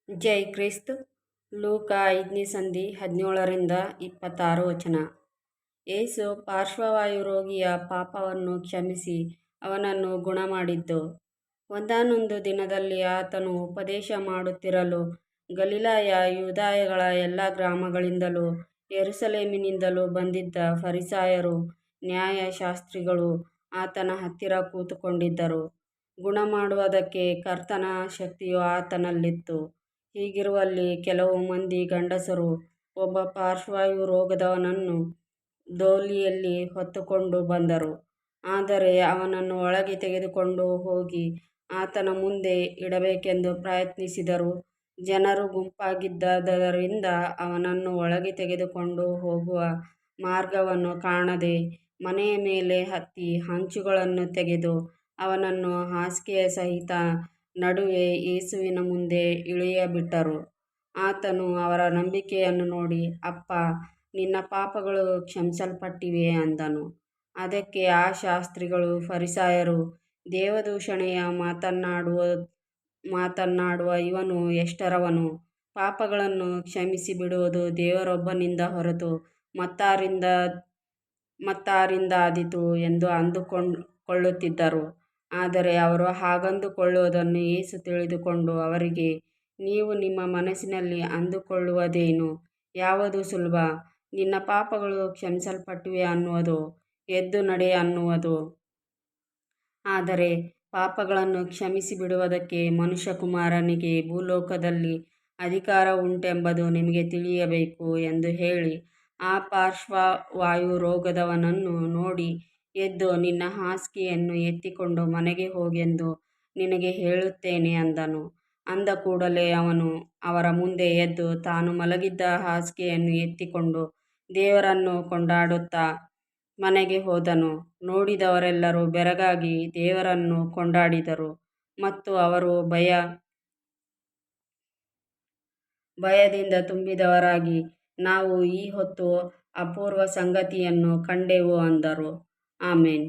ಜೈ ಕ್ರಿಸ್ತ. ಲೂಕ 5ನೇ ಸಂಧಿ 17-26 ಯೇಸು ಪಾರ್ಶ್ವವಾಯು ರೋಗಿಯ ಪಾಪವನ್ನು ಕ್ಷಮಿಸಿ ಅವನನ್ನು ಗುಣಮಾಡಿದ್ದು. ಒಂದಾನೊಂದು ದಿನದಲ್ಲಿ ಆತನು ಉಪದೇಶ ಮಾಡುತ್ತಿರಲು ಗಲಿಲಾಯ ಯೂದಾಯಗಳ ಎಲ್ಲ ಗ್ರಾಮಗಳಿಂದಲೂ ಯೆರೂಸಲೇಮಿನಿಂದಲೂ ಬಂದಿದ್ದ ಫರಿಸಾಯರು ನ್ಯಾಯಶಾಸ್ತ್ರಿಗಳು ಆತನ ಹತ್ತಿರ ಕೂತುಕೊಂಡಿದ್ದರು. ಗುಣಮಾಡುವುದಕ್ಕೆ ಕರ್ತನ ಶಕ್ತಿಯು ಆತನಲ್ಲಿತ್ತು. ಹೀಗಿರುವಲ್ಲಿ ಕೆಲವು ಮಂದಿ ಗಂಡಸರು ಒಬ್ಬ ಪಾರ್ಶ್ವವಾಯು ರೋಗದವನನ್ನು ದೋಲಿಯಲ್ಲಿ ಹೊತ್ತುಕೊಂಡು ಬಂದರು. ಆದರೆ ಅವನನ್ನು ಒಳಗೆ ತೆಗೆದುಕೊಂಡು ಹೋಗಿ ಆತನ ಮುಂದೆ ಇಡಬೇಕೆಂದು ಪ್ರಯತ್ನಿಸಿದರು. ಜನರು ಗುಂಪಾಗಿದ್ದರಿಂದ ಅವನನ್ನು ಒಳಗೆ ತೆಗೆದುಕೊಂಡು ಹೋಗುವ ಮಾರ್ಗವನ್ನು ಕಾಣದೆ ಮನೆಯ ಮೇಲೆ ಹತ್ತಿ ಹಂಚುಗಳನ್ನು ತೆಗೆದು ಅವನನ್ನು ಹಾಸಿಗೆಯ ಸಹಿತ ನಡುವೆ ಯೇಸುವಿನ ಮುಂದೆ ಇಳಿಯಬಿಟ್ಟರು. ಆತನು ಅವರ ನಂಬಿಕೆಯನ್ನು ನೋಡಿ, ಅಪ್ಪ, ನಿನ್ನ ಪಾಪಗಳು ಕ್ಷಮಿಸಲ್ಪಟ್ಟಿವೆ ಅಂದನು. ಅದಕ್ಕೆ ಆ ಶಾಸ್ತ್ರಿಗಳೂ ಫರಿಸಾಯರೂ, ದೇವದೂಷಣೆಯ ಮಾತನ್ನಾಡುವ ಇವನು ಎಷ್ಟರವನು? ಪಾಪಗಳನ್ನು ಕ್ಷಮಿಸಿಬಿಡುವುದು ದೇವರೊಬ್ಬನಿಂದ ಹೊರತು ಮತ್ತಾರಿಂದಾದೀತು ಎಂದು ಅಂದುಕೊಳ್ಳುತ್ತಿದ್ದರು. ಆದರೆ ಅವರು ಹಾಗಂದುಕೊಳ್ಳುವುದನ್ನು ಯೇಸು ತಿಳಿದುಕೊಂಡು ಅವರಿಗೆ, ನೀವು ನಿಮ್ಮ ಮನಸ್ಸಿನಲ್ಲಿ ಅಂದುಕೊಳ್ಳುವುದೇನು? ಯಾವುದು ಸುಲಭ, ನಿನ್ನ ಪಾಪಗಳು ಕ್ಷಮಿಸಲ್ಪಟ್ಟಿವೆ ಅನ್ನುವುದೋ, ಎದ್ದು ನಡೆ ಅನ್ನುವುದೋ? ಆದರೆ ಪಾಪಗಳನ್ನು ಕ್ಷಮಿಸಿಬಿಡುವುದಕ್ಕೆ ಮನುಷ್ಯಕುಮಾರನಿಗೆ ಭೂಲೋಕದಲ್ಲಿ ಅಧಿಕಾರ ಉಂಟೆಂಬುದು ನಿಮಗೆ ತಿಳಿಯಬೇಕು ಎಂದು ಹೇಳಿ ಆ ಪಾರ್ಶ್ವವಾಯು ರೋಗದವನನ್ನು ನೋಡಿ, ಎದ್ದು ನಿನ್ನ ಹಾಸಿಗೆಯನ್ನು ಎತ್ತಿಕೊಂಡು ಮನೆಗೆ ಹೋಗೆಂದು ನಿನಗೆ ಹೇಳುತ್ತೇನೆ ಅಂದನು. ಅಂದ ಕೂಡಲೇ ಅವನು ಅವರ ಮುಂದೆ ಎದ್ದು ತಾನು ಮಲಗಿದ್ದ ಹಾಸಿಗೆಯನ್ನು ಎತ್ತಿಕೊಂಡು ದೇವರನ್ನು ಕೊಂಡಾಡುತ್ತಾ ಮನೆಗೆ ಹೋದನು. ನೋಡಿದವರೆಲ್ಲರೂ ಬೆರಗಾಗಿ ದೇವರನ್ನು ಕೊಂಡಾಡಿದರು ಮತ್ತು ಅವರು ಭಯದಿಂದ ತುಂಬಿದವರಾಗಿ, ನಾವು ಈ ಹೊತ್ತು ಅಪೂರ್ವ ಸಂಗತಿಯನ್ನು ಕಂಡೆವು ಅಂದರು. ಆಮೆನ್.